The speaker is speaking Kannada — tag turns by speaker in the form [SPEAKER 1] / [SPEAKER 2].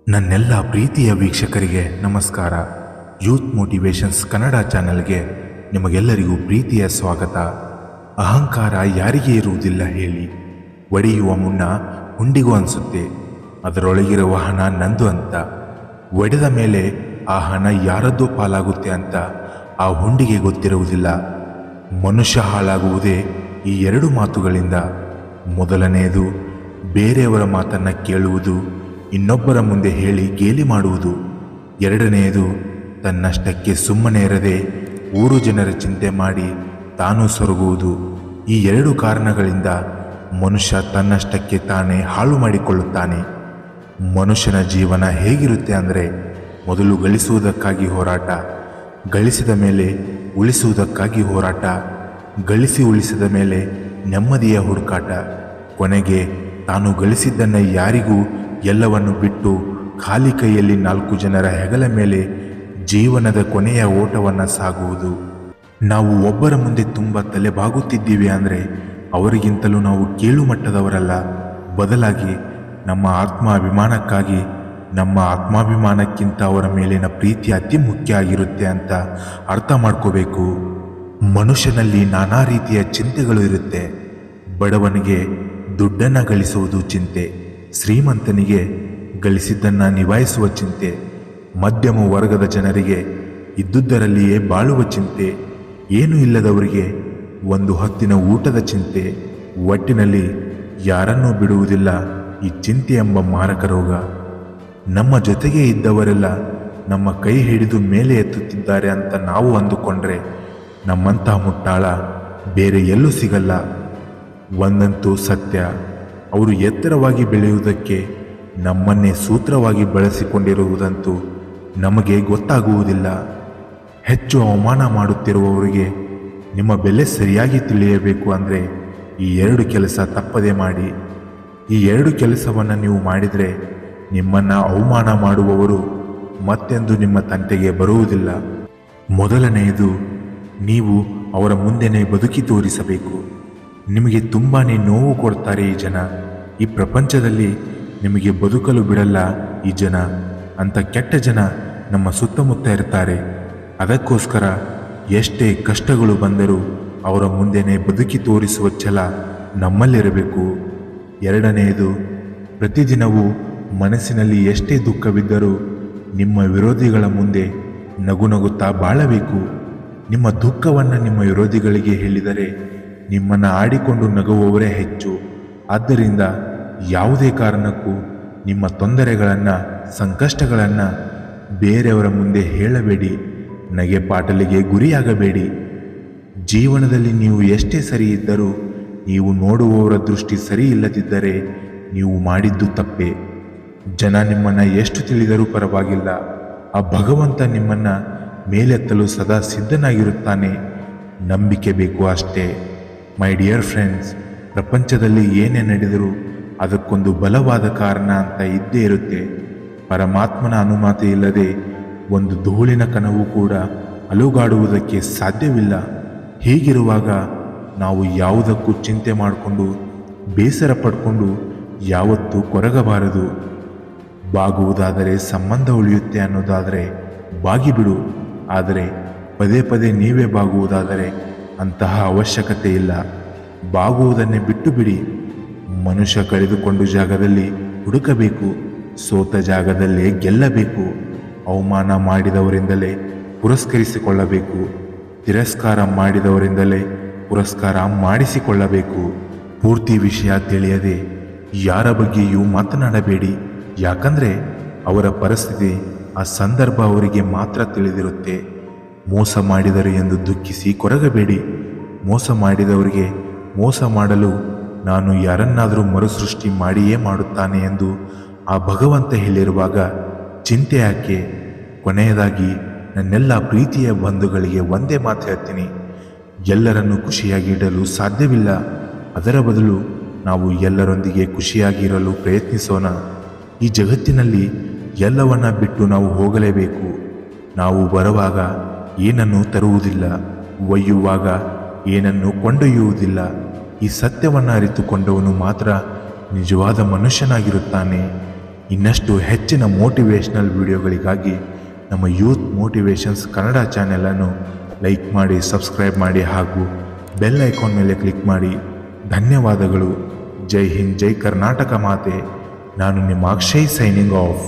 [SPEAKER 1] ನನ್ನೆಲ್ಲ ಪ್ರೀತಿಯ ವೀಕ್ಷಕರಿಗೆ ನಮಸ್ಕಾರ. ಯೂತ್ ಮೋಟಿವೇಶನ್ಸ್ ಕನ್ನಡ ಚಾನೆಲ್ಗೆ ನಿಮಗೆಲ್ಲರಿಗೂ ಪ್ರೀತಿಯ ಸ್ವಾಗತ. ಅಹಂಕಾರ ಯಾರಿಗೆ ಇರುವುದಿಲ್ಲ ಹೇಳಿ? ಒಡೆಯುವ ಮುನ್ನ ಹುಂಡಿಗೂ ಅನಿಸುತ್ತೆ ಅದರೊಳಗಿರುವ ಹಣ ನಂದು ಅಂತ. ಒಡೆದ ಮೇಲೆ ಆ ಹಣ ಯಾರದ್ದೋ ಪಾಲಾಗುತ್ತೆ ಅಂತ ಆ ಹುಂಡಿಗೆ ಗೊತ್ತಿರುವುದಿಲ್ಲ. ಮನುಷ್ಯ ಹಾಳಾಗುವುದೇ ಈ ಎರಡು ಮಾತುಗಳಿಂದ. ಮೊದಲನೆಯದು, ಬೇರೆಯವರ ಮಾತನ್ನು ಕೇಳುವುದು, ಇನ್ನೊಬ್ಬರ ಮುಂದೆ ಹೇಳಿ ಗೇಲಿ ಮಾಡುವುದು. ಎರಡನೆಯದು, ತನ್ನಷ್ಟಕ್ಕೆ ಸುಮ್ಮನೆ ಇರದೆ ಊರು ಜನರ ಚಿಂತೆ ಮಾಡಿ ತಾನು ಸೊರಗುವುದು. ಈ ಎರಡು ಕಾರಣಗಳಿಂದ ಮನುಷ್ಯ ತನ್ನಷ್ಟಕ್ಕೆ ತಾನೇ ಹಾಳು ಮಾಡಿಕೊಳ್ಳುತ್ತಾನೆ. ಮನುಷ್ಯನ ಜೀವನ ಹೇಗಿರುತ್ತೆ ಅಂದರೆ, ಮೊದಲು ಗಳಿಸುವುದಕ್ಕಾಗಿ ಹೋರಾಟ, ಗಳಿಸಿದ ಮೇಲೆ ಉಳಿಸುವುದಕ್ಕಾಗಿ ಹೋರಾಟ, ಗಳಿಸಿ ಉಳಿಸಿದ ಮೇಲೆ ನೆಮ್ಮದಿಯ ಹುಡುಕಾಟ, ಕೊನೆಗೆ ತಾನು ಗಳಿಸಿದ್ದನ್ನು ಯಾರಿಗೂ ಎಲ್ಲವನ್ನು ಬಿಟ್ಟು ಖಾಲಿ ಕೈಯಲ್ಲಿ 4 ಜನರ ಹೆಗಲ ಮೇಲೆ ಜೀವನದ ಕೊನೆಯ ಓಟವನ್ನು ಸಾಗುವುದು. ನಾವು ಒಬ್ಬರ ಮುಂದೆ ತುಂಬ ತಲೆಬಾಗುತ್ತಿದ್ದೀವಿ ಅಂದರೆ ಅವರಿಗಿಂತಲೂ ನಾವು ಕೀಳು ಮಟ್ಟದವರಲ್ಲ. ಬದಲಾಗಿ ನಮ್ಮ ಆತ್ಮಾಭಿಮಾನಕ್ಕಾಗಿ, ನಮ್ಮ ಆತ್ಮಾಭಿಮಾನಕ್ಕಿಂತ ಅವರ ಮೇಲಿನ ಪ್ರೀತಿ ಅತಿ ಮುಖ್ಯ ಆಗಿರುತ್ತೆ ಅಂತ ಅರ್ಥ ಮಾಡ್ಕೋಬೇಕು. ಮನುಷ್ಯನಲ್ಲಿ ನಾನಾ ರೀತಿಯ ಚಿಂತೆಗಳು ಇರುತ್ತೆ. ಬಡವನಿಗೆ ದುಡ್ಡನ್ನು ಗಳಿಸುವುದು ಚಿಂತೆ, ಶ್ರೀಮಂತನಿಗೆ ಗಳಿಸಿದ್ದನ್ನು ನಿಭಾಯಿಸುವ ಚಿಂತೆ, ಮಧ್ಯಮ ವರ್ಗದ ಜನರಿಗೆ ಇದ್ದುದರಲ್ಲಿಯೇ ಬಾಳುವ ಚಿಂತೆ, ಏನೂ ಇಲ್ಲದವರಿಗೆ ಒಂದು ಹೊತ್ತಿನ ಊಟದ ಚಿಂತೆ. ಒಟ್ಟಿನಲ್ಲಿ ಯಾರನ್ನೂ ಬಿಡುವುದಿಲ್ಲ ಈ ಚಿಂತೆ ಎಂಬ ಮಾರಕ ರೋಗ. ನಮ್ಮ ಜೊತೆಗೆ ಇದ್ದವರೆಲ್ಲ ನಮ್ಮ ಕೈ ಹಿಡಿದು ಮೇಲೆ ಎತ್ತುತ್ತಿದ್ದಾರೆ ಅಂತ ನಾವು ಅಂದುಕೊಂಡ್ರೆ ನಮ್ಮಂತಹ ಮುಟ್ಟಾಳ ಬೇರೆ ಎಲ್ಲೂ ಸಿಗಲ್ಲ. ಒಂದಂತೂ ಸತ್ಯ, ಅವರು ಎತ್ತರವಾಗಿ ಬೆಳೆಯುವುದಕ್ಕೆ ನಮ್ಮನ್ನೇ ಸೂತ್ರವಾಗಿ ಬಳಸಿಕೊಂಡಿರುವುದಂತೂ ನಮಗೆ ಗೊತ್ತಾಗುವುದಿಲ್ಲ. ಹೆಚ್ಚು ಅವಮಾನ ಮಾಡುತ್ತಿರುವವರಿಗೆ ನಿಮ್ಮ ಬೆಲೆ ಸರಿಯಾಗಿ ತಿಳಿಯಬೇಕು ಅಂದರೆ ಈ ಎರಡು ಕೆಲಸ ತಪ್ಪದೆ ಮಾಡಿ. ಈ ಎರಡು ಕೆಲಸವನ್ನು ನೀವು ಮಾಡಿದರೆ ನಿಮ್ಮನ್ನು ಅವಮಾನ ಮಾಡುವವರು ಮತ್ತೆಂದು ನಿಮ್ಮ ತಂಟೆಗೆ ಬರುವುದಿಲ್ಲ. ಮೊದಲನೆಯದು, ನೀವು ಅವರ ಮುಂದೆನೇ ಬದುಕಿ ತೋರಿಸಬೇಕು. ನಿಮಗೆ ತುಂಬಾ ನೋವು ಕೊಡ್ತಾರೆ ಈ ಜನ, ಈ ಪ್ರಪಂಚದಲ್ಲಿ ನಿಮಗೆ ಬದುಕಲು ಬಿಡಲ್ಲ ಈ ಜನ ಅಂತ ಕೆಟ್ಟ ಜನ ನಮ್ಮ ಸುತ್ತಮುತ್ತ ಇರ್ತಾರೆ. ಅದಕ್ಕೋಸ್ಕರ ಎಷ್ಟೇ ಕಷ್ಟಗಳು ಬಂದರೂ ಅವರ ಮುಂದೆನೇ ಬದುಕಿ ತೋರಿಸುವ ಛಲ ನಮ್ಮಲ್ಲಿರಬೇಕು. ಎರಡನೆಯದು, ಪ್ರತಿದಿನವೂ ಮನಸ್ಸಿನಲ್ಲಿ ಎಷ್ಟೇ ದುಃಖವಿದ್ದರೂ ನಿಮ್ಮ ವಿರೋಧಿಗಳ ಮುಂದೆ ನಗು ನಗುತ್ತಾ ಬಾಳಬೇಕು. ನಿಮ್ಮ ದುಃಖವನ್ನು ನಿಮ್ಮ ವಿರೋಧಿಗಳಿಗೆ ಹೇಳಿದರೆ ನಿಮ್ಮನ್ನು ಆಡಿಕೊಂಡು ನಗುವವರೇ ಹೆಚ್ಚು. ಆದ್ದರಿಂದ ಯಾವುದೇ ಕಾರಣಕ್ಕೂ ನಿಮ್ಮ ತೊಂದರೆಗಳನ್ನು, ಸಂಕಷ್ಟಗಳನ್ನು ಬೇರೆಯವರ ಮುಂದೆ ಹೇಳಬೇಡಿ. ನಗೆ ಪಾಟಲಿಗೆ ಗುರಿಯಾಗಬೇಡಿ. ಜೀವನದಲ್ಲಿ ನೀವು ಎಷ್ಟೇ ಸರಿ ಇದ್ದರೂ ನೀವು ನೋಡುವವರ ದೃಷ್ಟಿ ಸರಿ ಇಲ್ಲದಿದ್ದರೆ ನೀವು ಮಾಡಿದ್ದು ತಪ್ಪೇ. ಜನ ನಿಮ್ಮನ್ನು ಎಷ್ಟು ತಿಳಿದರೂ ಪರವಾಗಿಲ್ಲ, ಆ ಭಗವಂತ ನಿಮ್ಮನ್ನು ಮೇಲೆತ್ತಲು ಸದಾ ಸಿದ್ಧನಾಗಿರುತ್ತಾನೆ. ನಂಬಿಕೆ ಬೇಕು ಅಷ್ಟೇ. ಮೈ ಡಿಯರ್ ಫ್ರೆಂಡ್ಸ್, ಪ್ರಪಂಚದಲ್ಲಿ ಏನೇ ನಡೆದರೂ ಅದಕ್ಕೊಂದು ಬಲವಾದ ಕಾರಣ ಅಂತ ಇದ್ದೇ ಇರುತ್ತೆ. ಪರಮಾತ್ಮನ ಅನುಮತಿ ಇಲ್ಲದೆ ಒಂದು ಧೂಳಿನ ಕಣವು ಕೂಡ ಅಲುಗಾಡುವುದಕ್ಕೆ ಸಾಧ್ಯವಿಲ್ಲ. ಹೀಗಿರುವಾಗ ನಾವು ಯಾವುದಕ್ಕೂ ಚಿಂತೆ ಮಾಡಿಕೊಂಡು ಬೇಸರ ಪಡ್ಕೊಂಡು ಯಾವತ್ತೂ ಕೊರಗಬಾರದು. ಬಾಗುವುದಾದರೆ ಸಂಬಂಧ ಉಳಿಯುತ್ತೆ ಅನ್ನೋದಾದರೆ ಬಾಗಿಬಿಡು. ಆದರೆ ಪದೇ ಪದೇ ನೀವೇ ಬಾಗುವುದಾದರೆ ಅಂತಹ ಅವಶ್ಯಕತೆ ಇಲ್ಲ. ಬಾಗುವುದನ್ನೇ ಬಿಟ್ಟು ಬಿಡಿ. ಮನುಷ್ಯ ಕಳೆದುಕೊಂಡು ಜಾಗದಲ್ಲಿ ಹುಡುಕಬೇಕು, ಸೋತ ಜಾಗದಲ್ಲೇ ಗೆಲ್ಲಬೇಕು. ಅವಮಾನ ಮಾಡಿದವರಿಂದಲೇ ಪುರಸ್ಕರಿಸಿಕೊಳ್ಳಬೇಕು, ತಿರಸ್ಕಾರ ಮಾಡಿದವರಿಂದಲೇ ಪುರಸ್ಕಾರ ಮಾಡಿಸಿಕೊಳ್ಳಬೇಕು. ಪೂರ್ತಿ ವಿಷಯ ತಿಳಿಯದೆ ಯಾರ ಬಗ್ಗೆಯೂ ಮಾತನಾಡಬೇಡಿ. ಯಾಕಂದರೆ ಅವರ ಪರಿಸ್ಥಿತಿ, ಆ ಸಂದರ್ಭ ಅವರಿಗೆ ಮಾತ್ರ ತಿಳಿದಿರುತ್ತೆ. ಮೋಸ ಮಾಡಿದರು ಎಂದು ದುಃಖಿಸಿ ಕೊರಗಬೇಡಿ. ಮೋಸ ಮಾಡಿದವರಿಗೆ ಮೋಸ ಮಾಡಲು ನಾನು ಯಾರನ್ನಾದರೂ ಮರುಸೃಷ್ಟಿ ಮಾಡಿಯೇ ಮಾಡುತ್ತಾನೆ ಎಂದು ಆ ಭಗವಂತ ಹೇಳಿರುವಾಗ ಚಿಂತೆ ಯಾಕೆ? ಕೊನೆಯದಾಗಿ ನನ್ನೆಲ್ಲ ಪ್ರೀತಿಯ ಬಂಧುಗಳಿಗೆ ಒಂದೇ ಮಾತು ಹೇಳ್ತೀನಿ, ಎಲ್ಲರನ್ನೂ ಖುಷಿಯಾಗಿಡಲು ಸಾಧ್ಯವಿಲ್ಲ. ಅದರ ಬದಲು ನಾವು ಎಲ್ಲರೊಂದಿಗೆ ಖುಷಿಯಾಗಿರಲು ಪ್ರಯತ್ನಿಸೋಣ. ಈ ಜಗತ್ತಿನಲ್ಲಿ ಎಲ್ಲವನ್ನ ಬಿಟ್ಟು ನಾವು ಹೋಗಲೇಬೇಕು. ನಾವು ಬರುವಾಗ ಏನನ್ನೂ ತರುವುದಿಲ್ಲ, ಒಯ್ಯುವಾಗ ಏನನ್ನೂ ಕೊಂಡೊಯ್ಯುವುದಿಲ್ಲ. ಈ ಸತ್ಯವನ್ನು ಅರಿತುಕೊಂಡವನು ಮಾತ್ರ ನಿಜವಾದ ಮನುಷ್ಯನಾಗಿರುತ್ತಾನೆ. ಇನ್ನಷ್ಟು ಹೆಚ್ಚಿನ ಮೋಟಿವೇಶ್ನಲ್ ವಿಡಿಯೋಗಳಿಗಾಗಿ ನಮ್ಮ ಯೂತ್ ಮೋಟಿವೇಶನ್ಸ್ ಕನ್ನಡ ಚಾನೆಲನ್ನು ಲೈಕ್ ಮಾಡಿ, ಸಬ್ಸ್ಕ್ರೈಬ್ ಮಾಡಿ ಹಾಗೂ ಬೆಲ್ ಐಕಾನ್ ಮೇಲೆ ಕ್ಲಿಕ್ ಮಾಡಿ. ಧನ್ಯವಾದಗಳು. ಜೈ ಹಿಂದ್, ಜೈ ಕರ್ನಾಟಕ ಮಾತೆ. ನಾನು ನಿಮ್ಮ ಅಕ್ಷಯ್ ಸೈನಿಂಗ್ ಆಫ್.